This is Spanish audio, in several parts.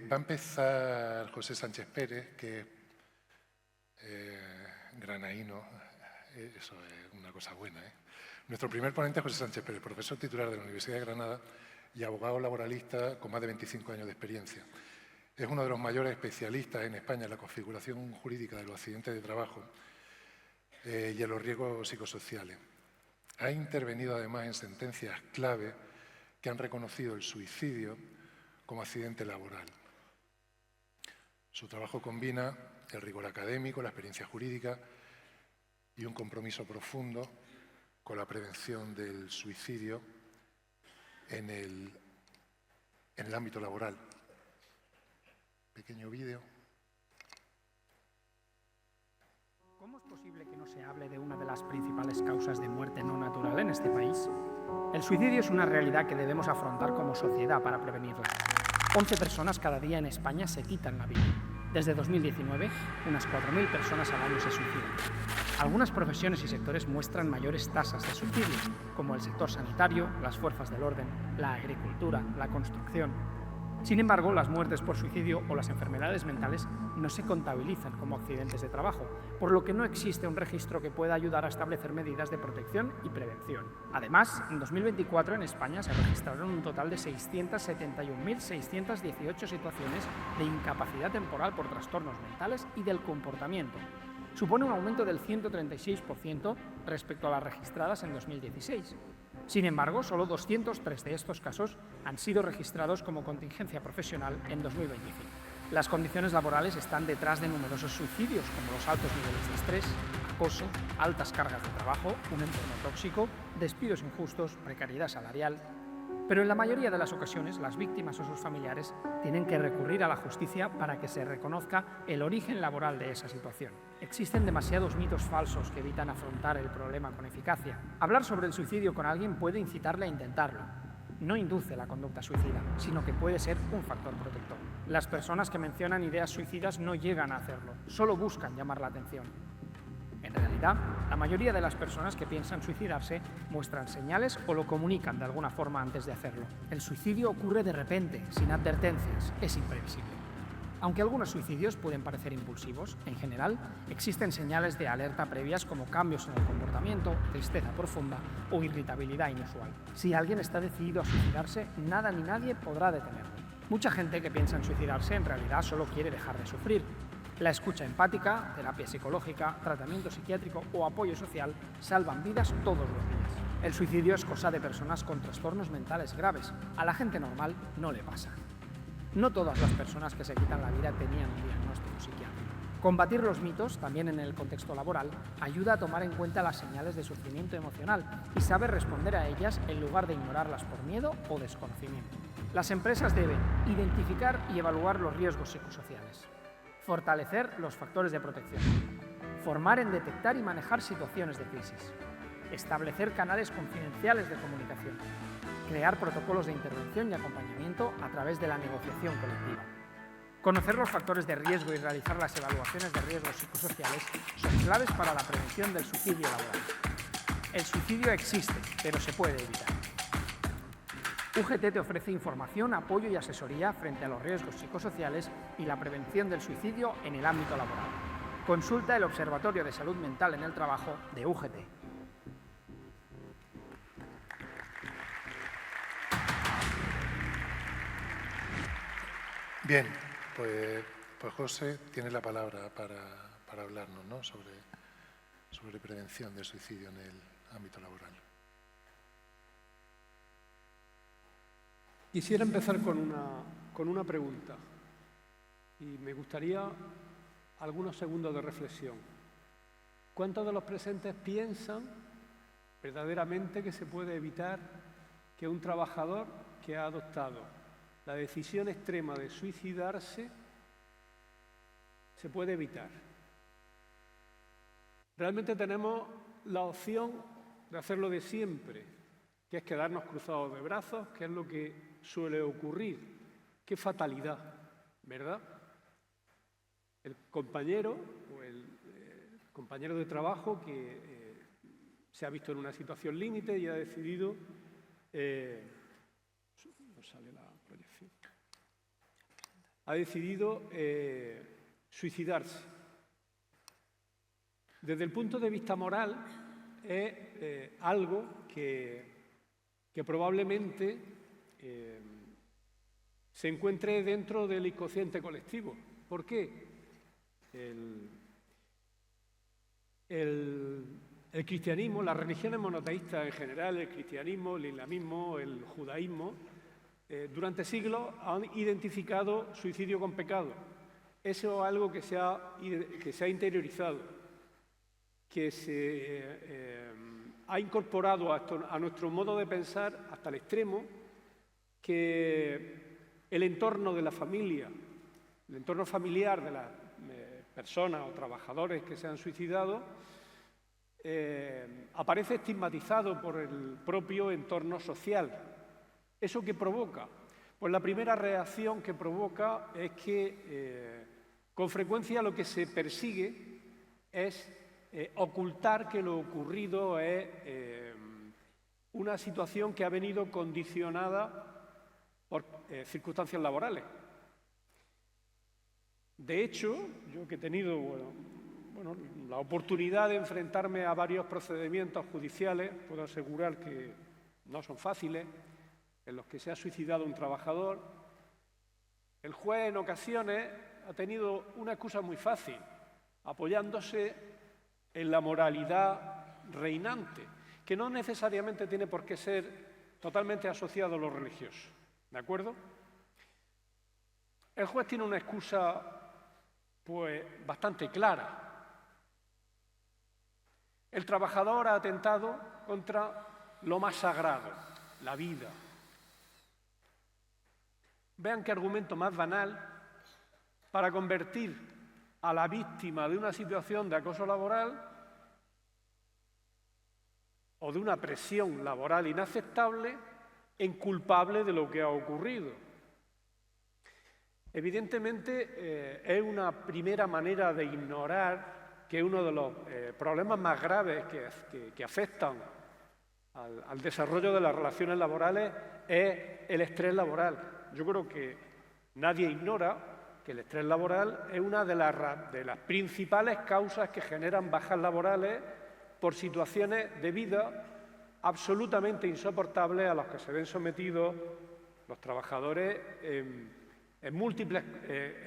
Va a empezar José Sánchez Pérez, que es granaíno, eso es una cosa buena, ¿eh? Nuestro primer ponente es José Sánchez Pérez, profesor titular de la Universidad de Granada y abogado laboralista con más de 25 años de experiencia. Es uno de los mayores especialistas en España en la configuración jurídica de los accidentes de trabajo y en los riesgos psicosociales. Ha intervenido además en sentencias clave que han reconocido el suicidio como accidente laboral. Su trabajo combina el rigor académico, la experiencia jurídica y un compromiso profundo con la prevención del suicidio en el ámbito laboral. Pequeño vídeo. ¿Cómo es posible que no se hable de una de las principales causas de muerte no natural en este país? El suicidio es una realidad que debemos afrontar como sociedad para prevenirla. 11 personas cada día en España se quitan la vida. Desde 2019, unas 4.000 personas al año se suicidan. Algunas profesiones y sectores muestran mayores tasas de suicidio, como el sector sanitario, las fuerzas del orden, la agricultura, la construcción. Sin embargo, las muertes por suicidio o las enfermedades mentales no se contabilizan como accidentes de trabajo, por lo que no existe un registro que pueda ayudar a establecer medidas de protección y prevención. Además, en 2024 en España se registraron un total de 671.618 situaciones de incapacidad temporal por trastornos mentales y del comportamiento. Supone un aumento del 136% respecto a las registradas en 2016. Sin embargo, solo 203 de estos casos han sido registrados como contingencia profesional en 2025. Las condiciones laborales están detrás de numerosos suicidios, como los altos niveles de estrés, acoso, altas cargas de trabajo, un entorno tóxico, despidos injustos, precariedad salarial. Pero en la mayoría de las ocasiones, las víctimas o sus familiares tienen que recurrir a la justicia para que se reconozca el origen laboral de esa situación. Existen demasiados mitos falsos que evitan afrontar el problema con eficacia. Hablar sobre el suicidio con alguien puede incitarle a intentarlo. No induce la conducta suicida, sino que puede ser un factor protector. Las personas que mencionan ideas suicidas no llegan a hacerlo, solo buscan llamar la atención. En realidad, la mayoría de las personas que piensan suicidarse muestran señales o lo comunican de alguna forma antes de hacerlo. El suicidio ocurre de repente, sin advertencias, es imprevisible. Aunque algunos suicidios pueden parecer impulsivos, en general, existen señales de alerta previas como cambios en el comportamiento, tristeza profunda o irritabilidad inusual. Si alguien está decidido a suicidarse, nada ni nadie podrá detenerlo. Mucha gente que piensa en suicidarse en realidad solo quiere dejar de sufrir. La escucha empática, terapia psicológica, tratamiento psiquiátrico o apoyo social salvan vidas todos los días. El suicidio es cosa de personas con trastornos mentales graves. A la gente normal no le pasa. No todas las personas que se quitan la vida tenían un diagnóstico psiquiátrico. Combatir los mitos, también en el contexto laboral, ayuda a tomar en cuenta las señales de sufrimiento emocional y saber responder a ellas en lugar de ignorarlas por miedo o desconocimiento. Las empresas deben identificar y evaluar los riesgos psicosociales. Fortalecer los factores de protección. Formar en detectar y manejar situaciones de crisis. Establecer canales confidenciales de comunicación. Crear protocolos de intervención y acompañamiento a través de la negociación colectiva. Conocer los factores de riesgo y realizar las evaluaciones de riesgos psicosociales son claves para la prevención del suicidio laboral. El suicidio existe, pero se puede evitar. UGT te ofrece información, apoyo y asesoría frente a los riesgos psicosociales y la prevención del suicidio en el ámbito laboral. Consulta el Observatorio de Salud Mental en el Trabajo de UGT. Bien, pues José tiene la palabra para hablarnos, ¿no?, sobre prevención del suicidio en el ámbito laboral. Quisiera empezar con una pregunta y me gustaría algunos segundos de reflexión. ¿Cuántos de los presentes piensan verdaderamente que se puede evitar que un trabajador que ha adoptado la decisión extrema de suicidarse se puede evitar? Realmente tenemos la opción de hacerlo de siempre, que es quedarnos cruzados de brazos, que es lo que suele ocurrir. ¡Qué fatalidad!, ¿verdad? El compañero o el compañero de trabajo que se ha visto en una situación límite y ha decidido... no sale la proyección. ha decidido suicidarse. Desde el punto de vista moral, es algo que probablemente se encuentre dentro del inconsciente colectivo. ¿Por qué? El cristianismo, las religiones monoteístas en general, el cristianismo, el islamismo, el judaísmo, durante siglos han identificado suicidio con pecado. Eso es algo que se ha interiorizado, que se ha incorporado a nuestro modo de pensar hasta el extremo que el entorno de la familia, el entorno familiar de las personas o trabajadores que se han suicidado, aparece estigmatizado por el propio entorno social. ¿Eso qué provoca? Pues la primera reacción que provoca es que con frecuencia lo que se persigue es ocultar que lo ocurrido es una situación que ha venido condicionada por circunstancias laborales. De hecho, yo que he tenido la oportunidad de enfrentarme a varios procedimientos judiciales, puedo asegurar que no son fáciles, en los que se ha suicidado un trabajador, el juez en ocasiones ha tenido una excusa muy fácil, apoyándose en la moralidad reinante, que no necesariamente tiene por qué ser totalmente asociado a lo religioso, ¿de acuerdo? El juez tiene una excusa, pues, bastante clara. El trabajador ha atentado contra lo más sagrado, la vida. Vean qué argumento más banal para convertir a la víctima de una situación de acoso laboral o de una presión laboral inaceptable en culpable de lo que ha ocurrido. Evidentemente, es una primera manera de ignorar que uno de los problemas más graves que afectan al desarrollo de las relaciones laborales es el estrés laboral. Yo creo que nadie ignora que el estrés laboral es una de las principales causas que generan bajas laborales por situaciones de vida absolutamente insoportables a las que se ven sometidos los trabajadores en múltiples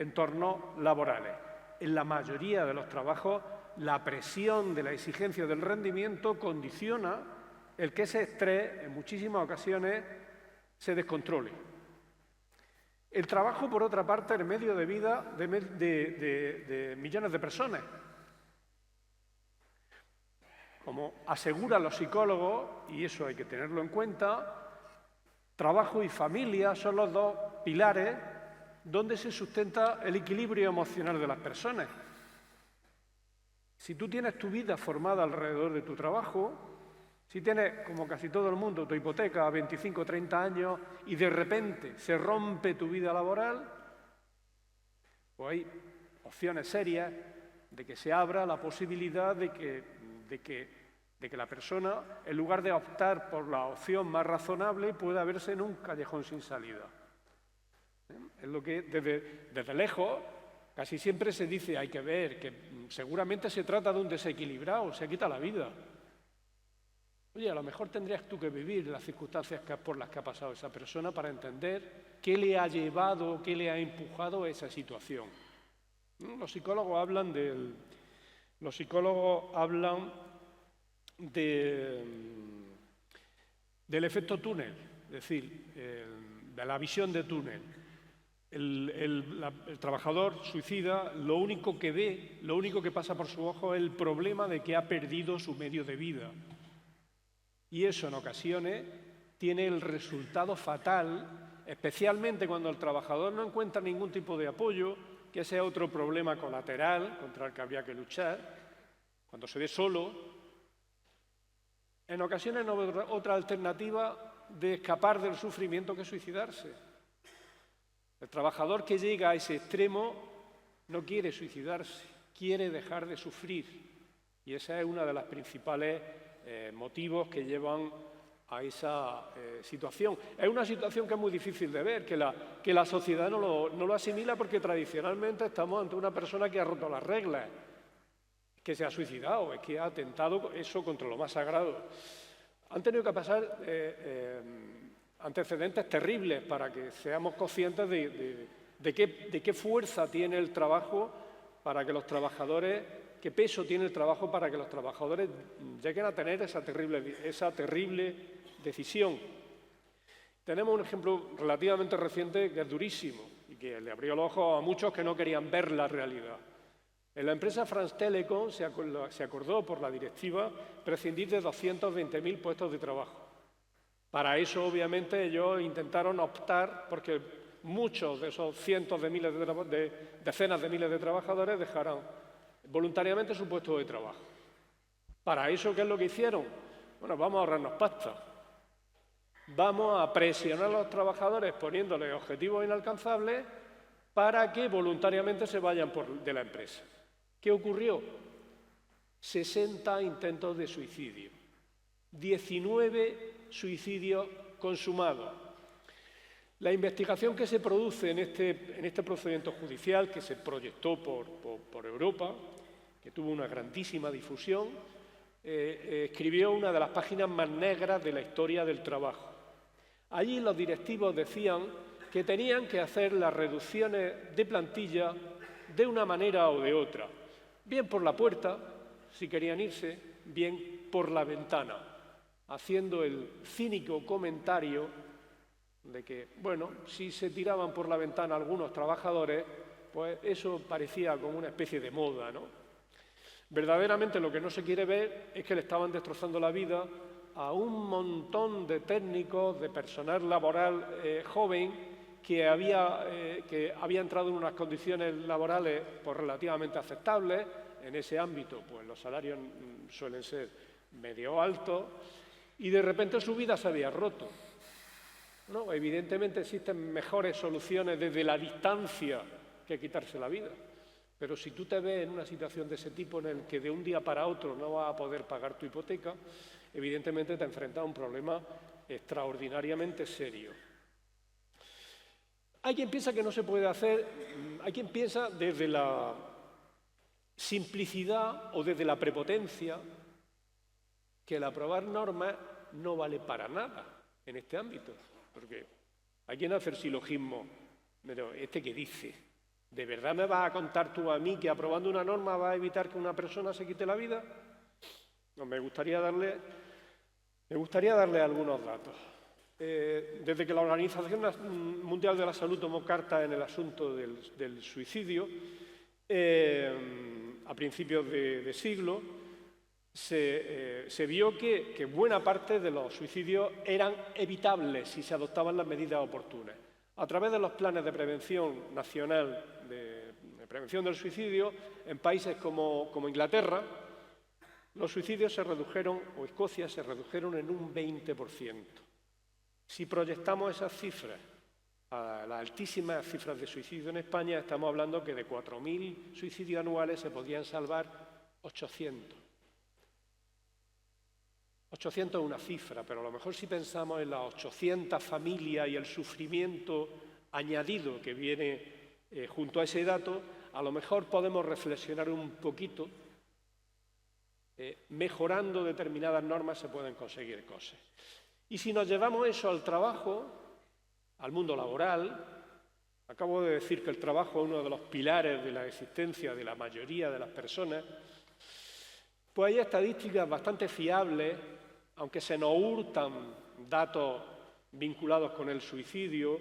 entornos laborales. En la mayoría de los trabajos, la presión de la exigencia del rendimiento condiciona el que ese estrés, en muchísimas ocasiones, se descontrole. El trabajo, por otra parte, es el medio de vida de millones de personas. Como aseguran los psicólogos, y eso hay que tenerlo en cuenta, trabajo y familia son los dos pilares donde se sustenta el equilibrio emocional de las personas. Si tú tienes tu vida formada alrededor de tu trabajo, si tienes, como casi todo el mundo, tu hipoteca a 25 o 30 años y de repente se rompe tu vida laboral, pues hay opciones serias de que se abra la posibilidad de que la persona, en lugar de optar por la opción más razonable, pueda verse en un callejón sin salida. Es lo que desde lejos casi siempre se dice, hay que ver, que seguramente se trata de un desequilibrado, se quita la vida. Oye, a lo mejor tendrías tú que vivir las circunstancias por las que ha pasado esa persona para entender qué le ha llevado, qué le ha empujado a esa situación. Los psicólogos hablan del efecto túnel, es decir, de la visión de túnel. El trabajador suicida lo único que ve, lo único que pasa por su ojo es el problema de que ha perdido su medio de vida. Y eso en ocasiones tiene el resultado fatal, especialmente cuando el trabajador no encuentra ningún tipo de apoyo, que ese es otro problema colateral contra el que habría que luchar, cuando se ve solo. En ocasiones no hay otra alternativa de escapar del sufrimiento que suicidarse. El trabajador que llega a ese extremo no quiere suicidarse, quiere dejar de sufrir. Y esa es una de las principales motivos que llevan a esa situación. Es una situación que es muy difícil de ver, que la sociedad no lo asimila, porque tradicionalmente estamos ante una persona que ha roto las reglas, que se ha suicidado, es que ha atentado eso contra lo más sagrado. Han tenido que pasar antecedentes terribles para que seamos conscientes de qué fuerza tiene el trabajo para que los trabajadores, qué peso tiene el trabajo para que los trabajadores lleguen a tener esa terrible decisión. Tenemos un ejemplo relativamente reciente que es durísimo y que le abrió los ojos a muchos que no querían ver la realidad. En la empresa France Telecom se acordó por la directiva prescindir de 220.000 puestos de trabajo. Para eso, obviamente, ellos intentaron optar porque muchos de esos cientos de miles decenas de miles de trabajadores dejaran voluntariamente su puesto de trabajo. Para eso, ¿qué es lo que hicieron? Bueno, vamos a ahorrarnos pasta. Vamos a presionar a los trabajadores poniéndoles objetivos inalcanzables para que voluntariamente se vayan de la empresa. ¿Qué ocurrió? 60 intentos de suicidio, 19 suicidios consumados. La investigación que se produce en este procedimiento judicial, que se proyectó por Europa, que tuvo una grandísima difusión, escribió una de las páginas más negras de la historia del trabajo. Allí los directivos decían que tenían que hacer las reducciones de plantilla de una manera o de otra, bien por la puerta, si querían irse, bien por la ventana, haciendo el cínico comentario de que, bueno, si se tiraban por la ventana algunos trabajadores, pues eso parecía como una especie de moda, ¿no? Verdaderamente lo que no se quiere ver es que le estaban destrozando la vida a un montón de técnicos, de personal laboral joven que había entrado en unas condiciones laborales pues, relativamente aceptables. En ese ámbito, pues los salarios suelen ser medio altos y de repente su vida se había roto. No, evidentemente existen mejores soluciones desde la distancia que quitarse la vida. Pero si tú te ves en una situación de ese tipo en el que de un día para otro no vas a poder pagar tu hipoteca, evidentemente te enfrentas a un problema extraordinariamente serio. Hay quien piensa que no se puede hacer, hay quien piensa desde la simplicidad o desde la prepotencia que el aprobar normas no vale para nada en este ámbito. Porque hay quien hace el silogismo, pero ¿este qué dice? ¿De verdad me vas a contar tú a mí que aprobando una norma va a evitar que una persona se quite la vida? No, me gustaría darle algunos datos. Desde que la Organización Mundial de la Salud tomó carta en el asunto del suicidio, a principios de siglo, se vio que buena parte de los suicidios eran evitables si se adoptaban las medidas oportunas. A través de los planes de prevención nacional de prevención del suicidio, en países como Inglaterra, los suicidios se redujeron, o Escocia, se redujeron en un 20%. Si proyectamos esas cifras a las altísimas cifras de suicidio en España, estamos hablando que de 4.000 suicidios anuales se podían salvar 800. 800 es una cifra, pero a lo mejor si pensamos en las 800 familias y el sufrimiento añadido que viene junto a ese dato, a lo mejor podemos reflexionar un poquito. Mejorando determinadas normas se pueden conseguir cosas. Y si nos llevamos eso al trabajo, al mundo laboral, acabo de decir que el trabajo es uno de los pilares de la existencia de la mayoría de las personas, pues hay estadísticas bastante fiables, aunque se nos hurtan datos vinculados con el suicidio.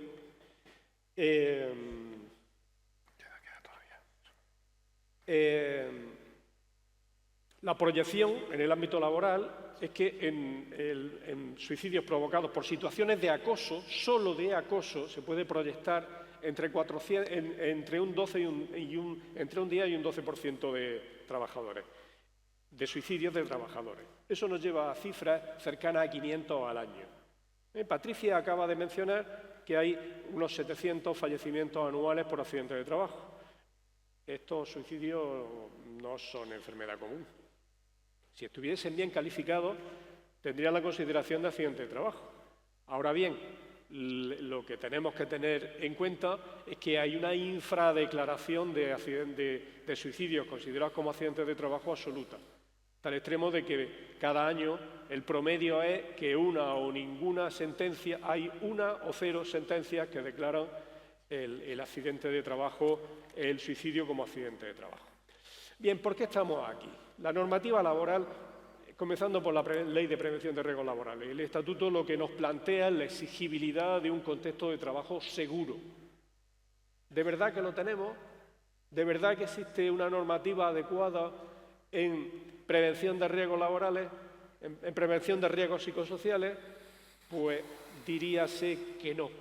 La proyección en el ámbito laboral es que en suicidios provocados por situaciones de acoso, solo de acoso, se puede proyectar entre un 10 y un 12% de trabajadores, de suicidios de trabajadores. Eso nos lleva a cifras cercanas a 500 al año. Patricia acaba de mencionar que hay unos 700 fallecimientos anuales por accidentes de trabajo. Estos suicidios no son enfermedad común. Si estuviesen bien calificados, tendrían la consideración de accidente de trabajo. Ahora bien, lo que tenemos que tener en cuenta es que hay una infradeclaración de suicidios considerados como accidentes de trabajo absoluta, hasta el extremo de que cada año el promedio es que una o ninguna sentencia, hay una o 0 sentencias que declaran el accidente de trabajo, el suicidio como accidente de trabajo. Bien, ¿por qué estamos aquí? La normativa laboral, comenzando por la Ley de Prevención de Riesgos Laborales. El Estatuto lo que nos plantea es la exigibilidad de un contexto de trabajo seguro. ¿De verdad que lo tenemos? ¿De verdad que existe una normativa adecuada en prevención de riesgos laborales, en prevención de riesgos psicosociales? Pues diríase que no.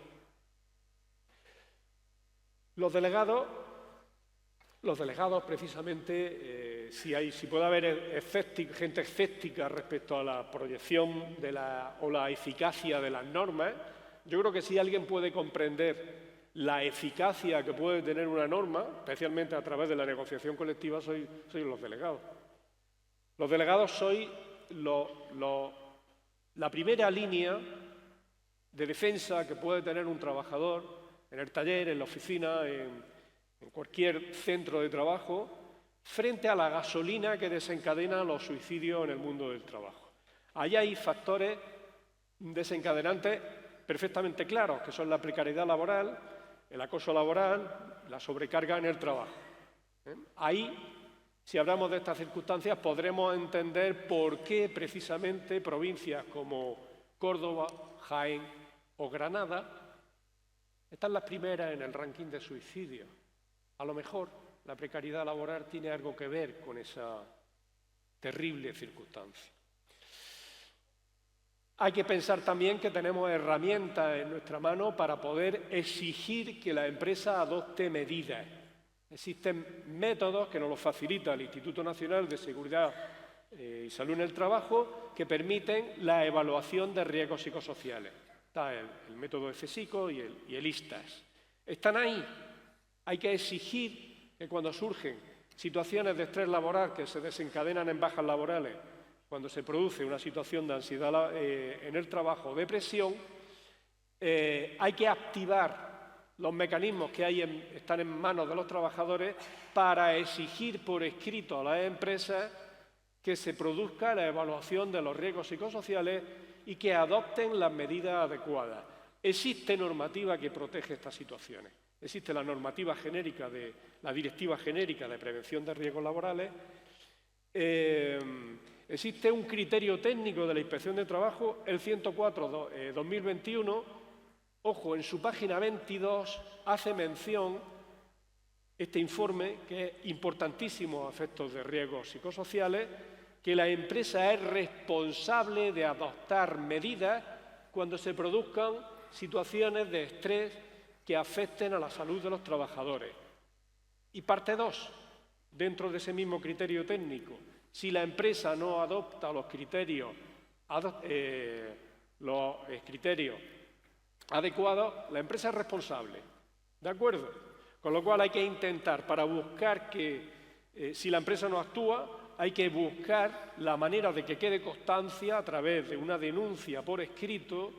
Los delegados precisamente, si puede haber gente escéptica respecto a la proyección o la eficacia de las normas, yo creo que si alguien puede comprender la eficacia que puede tener una norma, especialmente a través de la negociación colectiva, sois los delegados. Los delegados sois la primera línea de defensa que puede tener un trabajador en el taller, en la oficina, en cualquier centro de trabajo, frente a la gasolina que desencadena los suicidios en el mundo del trabajo. Ahí hay factores desencadenantes perfectamente claros, que son la precariedad laboral, el acoso laboral, la sobrecarga en el trabajo. Ahí, si hablamos de estas circunstancias, podremos entender por qué precisamente provincias como Córdoba, Jaén o Granada están las primeras en el ranking de suicidios. A lo mejor la precariedad laboral tiene algo que ver con esa terrible circunstancia. Hay que pensar también que tenemos herramientas en nuestra mano para poder exigir que la empresa adopte medidas. Existen métodos que nos los facilita el Instituto Nacional de Seguridad y Salud en el Trabajo que permiten la evaluación de riesgos psicosociales. Está el método de CSICO y el ISTAS. Están ahí. Hay que exigir que cuando surgen situaciones de estrés laboral que se desencadenan en bajas laborales, cuando se produce una situación de ansiedad en el trabajo o depresión, hay que activar los mecanismos que están en manos de los trabajadores para exigir por escrito a las empresas que se produzca la evaluación de los riesgos psicosociales y que adopten las medidas adecuadas. Existe normativa que protege estas situaciones. Existe la normativa genérica la Directiva Genérica de Prevención de Riesgos Laborales. Existe un criterio técnico de la Inspección de Trabajo, el 104/2021. Ojo, en su página 22 hace mención este informe, que es importantísimo a efectos de riesgos psicosociales, que la empresa es responsable de adoptar medidas cuando se produzcan situaciones de estrés que afecten a la salud de los trabajadores. Y parte 2, dentro de ese mismo criterio técnico, si la empresa no adopta los criterios adecuados, la empresa es responsable. ¿De acuerdo? Con lo cual hay que intentar, para buscar que, si la empresa no actúa, hay que buscar la manera de que quede constancia a través de una denuncia por escrito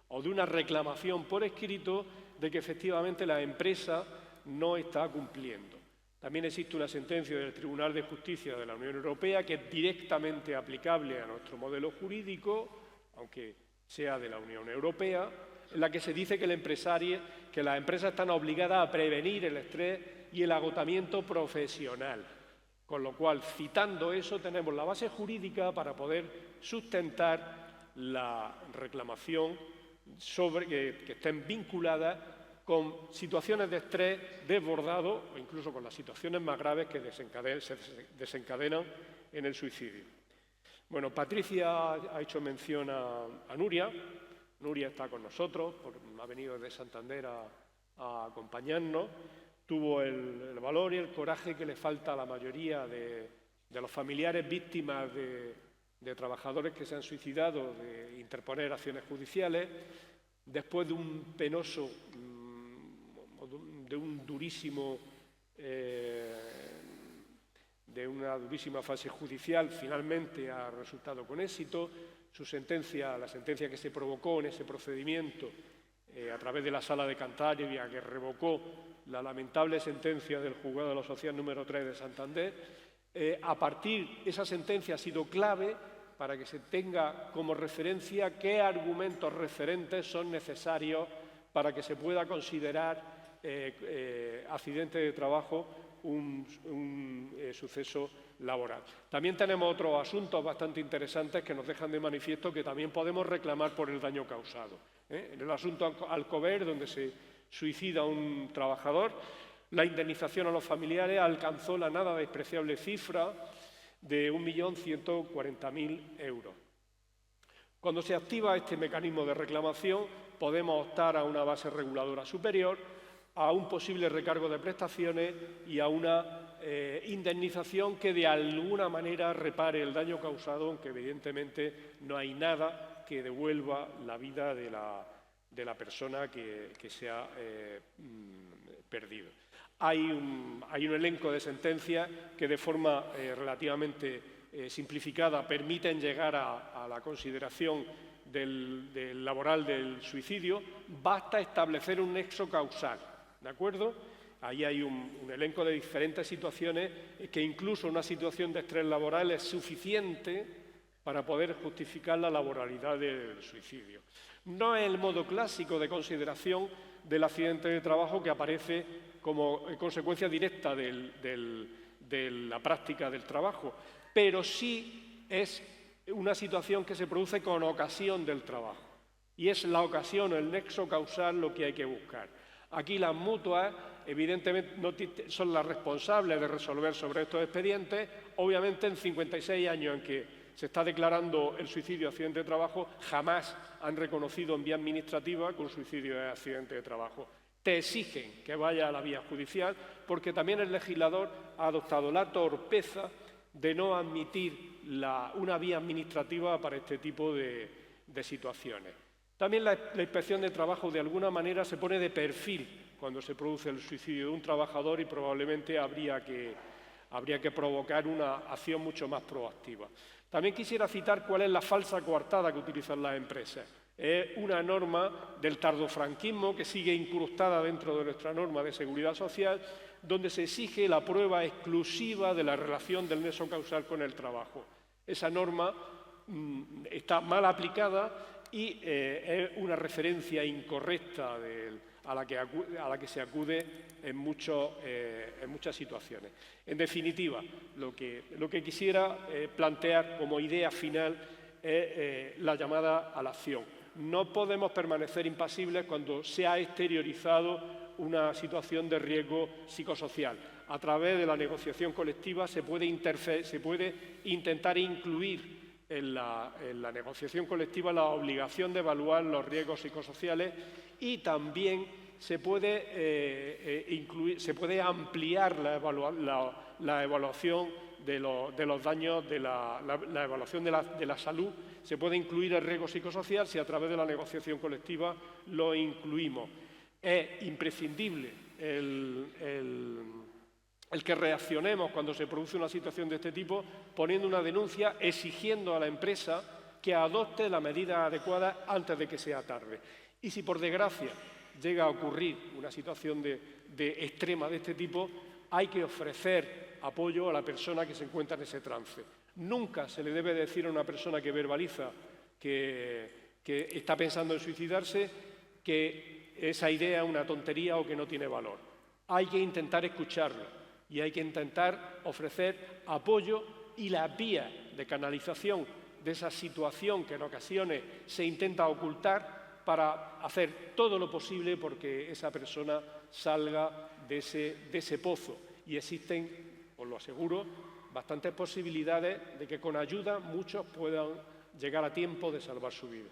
o de una reclamación por escrito de que efectivamente la empresa no está cumpliendo. También existe una sentencia del Tribunal de Justicia de la Unión Europea que es directamente aplicable a nuestro modelo jurídico, aunque sea de la Unión Europea, en la que se dice que las empresas están obligadas a prevenir el estrés y el agotamiento profesional. Con lo cual, citando eso, tenemos la base jurídica para poder sustentar la reclamación sobre que estén vinculadas con situaciones de estrés desbordado o incluso con las situaciones más graves que se desencadenan en el suicidio. Bueno, Patricia ha hecho mención a Nuria. Nuria está con nosotros, ha venido desde Santander a acompañarnos. Tuvo el valor y el coraje que le falta a la mayoría de los familiares víctimas de trabajadores que se han suicidado, de interponer acciones judiciales, después de un penoso, de un durísimo de una durísima fase judicial, finalmente ha resultado con éxito. Su sentencia, la sentencia que se provocó en ese procedimiento a través de la Sala de Cantabria, que revocó la lamentable sentencia del Juzgado de lo Social número 3 de Santander, esa sentencia ha sido clave para que se tenga como referencia qué argumentos referentes son necesarios para que se pueda considerar accidente de trabajo un suceso laboral. También tenemos otros asuntos bastante interesantes que nos dejan de manifiesto que también podemos reclamar por el daño causado. En el asunto Alcover, donde se suicida un trabajador, la indemnización a los familiares alcanzó la nada despreciable cifra de 1.140.000 euros. Cuando se activa este mecanismo de reclamación, podemos optar a una base reguladora superior, a un posible recargo de prestaciones y a una indemnización que de alguna manera repare el daño causado, aunque evidentemente no hay nada que devuelva la vida de la persona que se ha perdido. Hay un elenco de sentencias que de forma relativamente simplificada permiten llegar a la consideración del laboral del suicidio. Basta establecer un nexo causal, ¿de acuerdo? Ahí hay un elenco de diferentes situaciones que incluso una situación de estrés laboral es suficiente para poder justificar la laboralidad del suicidio. No es el modo clásico de consideración del accidente de trabajo que aparece como consecuencia directa de la práctica del trabajo, pero sí es una situación que se produce con ocasión del trabajo. Y es la ocasión, el nexo causal, lo que hay que buscar. Aquí las mutuas, evidentemente, son las responsables de resolver sobre estos expedientes. Obviamente, en 56 años en que se está declarando el suicidio accidente de trabajo, jamás han reconocido en vía administrativa que un suicidio es accidente de trabajo. Te exigen que vaya a la vía judicial porque también el legislador ha adoptado la torpeza de no admitir una vía administrativa para este tipo de situaciones. También la Inspección de Trabajo de alguna manera se pone de perfil cuando se produce el suicidio de un trabajador y probablemente habría que provocar una acción mucho más proactiva. También quisiera citar cuál es la falsa coartada que utilizan las empresas. Es una norma del tardofranquismo que sigue incrustada dentro de nuestra norma de seguridad social, donde se exige la prueba exclusiva de la relación del nexo causal con el trabajo. Esa norma está mal aplicada y es una referencia incorrecta a la que se acude en muchas situaciones. En definitiva, lo que quisiera plantear como idea final es la llamada a la acción. No podemos permanecer impasibles cuando se ha exteriorizado una situación de riesgo psicosocial. A través de la negociación colectiva se puede intentar incluir en la negociación colectiva la obligación de evaluar los riesgos psicosociales y también se puede ampliar la evaluación de los daños, la evaluación de la salud. Se puede incluir el riesgo psicosocial si a través de la negociación colectiva lo incluimos. Es imprescindible el que reaccionemos cuando se produce una situación de este tipo, poniendo una denuncia, exigiendo a la empresa que adopte la medida adecuada antes de que sea tarde. Y si por desgracia llega a ocurrir una situación de extrema de este tipo, hay que ofrecer apoyo a la persona que se encuentra en ese trance. Nunca se le debe decir a una persona que verbaliza que está pensando en suicidarse que esa idea es una tontería o que no tiene valor. Hay que intentar escucharlo y hay que intentar ofrecer apoyo y las vías de canalización de esa situación que en ocasiones se intenta ocultar para hacer todo lo posible porque esa persona salga de ese pozo. Y existen, os lo aseguro, bastantes posibilidades de que con ayuda muchos puedan llegar a tiempo de salvar su vida.